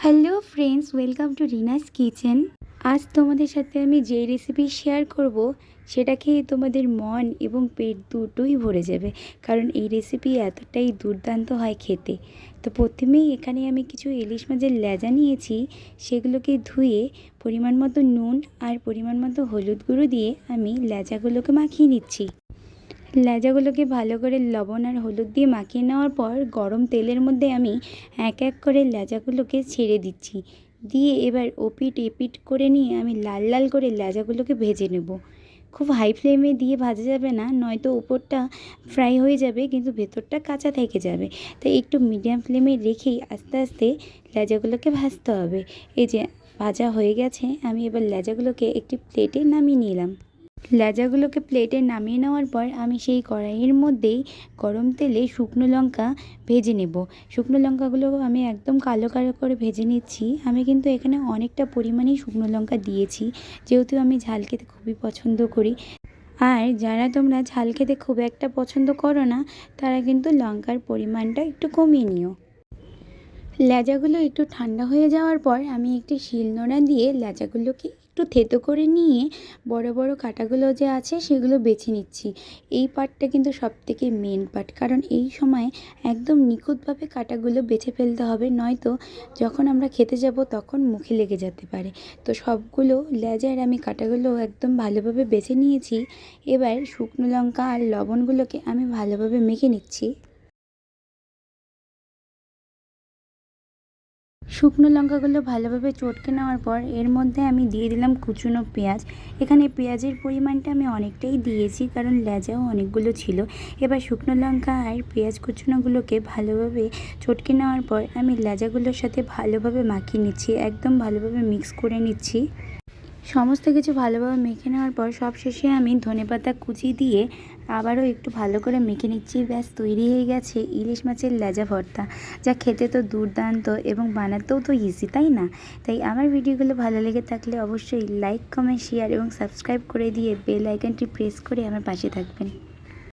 Hello friends, welcome to Rina's kitchen. আজ তোমাদের সাথে আমি যে রেসিপি শেয়ার করব সেটা খেয়ে তোমাদের মন এবং পেট দুটোই ভরে যাবে, কারণ এই রেসিপি এতটাই দুর্দান্ত হয় খেতে। তো প্রথমেই এখানে আমি কিছু ইলিশ মাছের লেজা নিয়েছি, সেগুলোকে ধুয়ে পরিমাণ মতো নুন আর পরিমাণ মতো হলুদ গুঁড়ো দিয়ে আমি লেজাগুলোকে মাখিয়ে নিচ্ছি। লেজাগুলোকে ভালো করে লবণ আর হলুদ দিয়ে মাখিয়ে নেওয়ার পর গরম তেলের মধ্যে আমি এক এক করে লেজাগুলোকে ছেড়ে দিচ্ছি। দিয়ে এবার ওপিট এপিট করে নিয়ে আমি লাল লাল করে লেজাগুলোকে ভেজে নেব। খুব হাই ফ্লেমে দিয়ে ভাজা যাবে না, নয়তো উপরটা ফ্রাই হয়ে যাবে কিন্তু ভেতরটা কাঁচা থেকে যাবে। তাই একটু মিডিয়াম ফ্লেমে রেখেই আস্তে আস্তে লেজাগুলোকে ভাজতে হবে। এই যে ভাজা হয়ে গেছে, আমি এবার লেজাগুলোকে একটি প্লেটে নামিয়ে নিলাম। লেজাগুলোকে প্লেটে নামিয়ে নেওয়ার পর আমি সেই কড়াইয়ের মধ্যেই গরম তেলে শুকনো লঙ্কা ভেজে নেব। শুকনো লঙ্কাগুলো আমি একদম কালো কালো করে ভেজে নিচ্ছি। আমি কিন্তু এখানে অনেকটা পরিমাণেই শুকনো লঙ্কা দিয়েছি, যেহেতু আমি ঝাল খেতে খুবই পছন্দ করি। আর যারা তোমরা ঝাল খেতে খুব একটা পছন্দ করো না, তারা কিন্তু লঙ্কার পরিমাণটা একটু কমিয়ে নিও। লেজাগুলো একটু ঠান্ডা হয়ে যাওয়ার পর আমি একটি শিলনোড়া দিয়ে লেজাগুলোকে একটু থেতো করে নিয়ে বড় বড় কাঁটাগুলো যে আছে সেগুলো বেছে নিচ্ছি। এই পার্টটা কিন্তু সবথেকে মেন পার্ট, কারণ এই সময় একদম নিখুঁতভাবে কাঁটাগুলো বেছে ফেলতে হবে, নয়তো যখন আমরা খেতে যাব তখন মুখে লেগে যেতে পারে। তো সবগুলো লেজার আমি কাঁটাগুলো একদম ভালোভাবে বেছে নিয়েছি। এবার শুকনো লঙ্কা আর লবণগুলোকে আমি ভালোভাবে মেখে নিচ্ছি। শুকনো লঙ্কাগুলো ভালোভাবে চটকে নেওয়ার পর এর মধ্যে আমি দিয়ে দিলাম কুচনো পেঁয়াজ। এখানে পেঁয়াজের পরিমাণটা আমি অনেকটাই দিয়েছি, কারণ লেজাও অনেকগুলো ছিল। এবার শুকনো লঙ্কা আর পেঁয়াজ কুচনোগুলোকে ভালোভাবে চটকে নেওয়ার পর আমি লেজাগুলোর সাথে ভালোভাবে মাখিয়ে নিচ্ছি, একদম ভালোভাবে মিক্স করে নিচ্ছি। সমস্ত কিছু ভালোভাবে মেখে নেওয়ার পর সবশেষে আমি ধনেপাতা কুচি দিয়ে আবারও একটু ভালো করে মেখে নিচ্ছি। ব্যাস তৈরি হয়ে গেছে ইলিশ মাছের লেজা ভর্তা, যা খেতে তো দুর্দান্ত এবং বানাতেও তো ইজি, তাই না? তাই আমার ভিডিওগুলো ভালো লেগে থাকলে অবশ্যই লাইক, কমেন্ট, শেয়ার এবং সাবস্ক্রাইব করে দিয়ে বেল আইকনটি প্রেস করে আমার পাশে থাকবেন।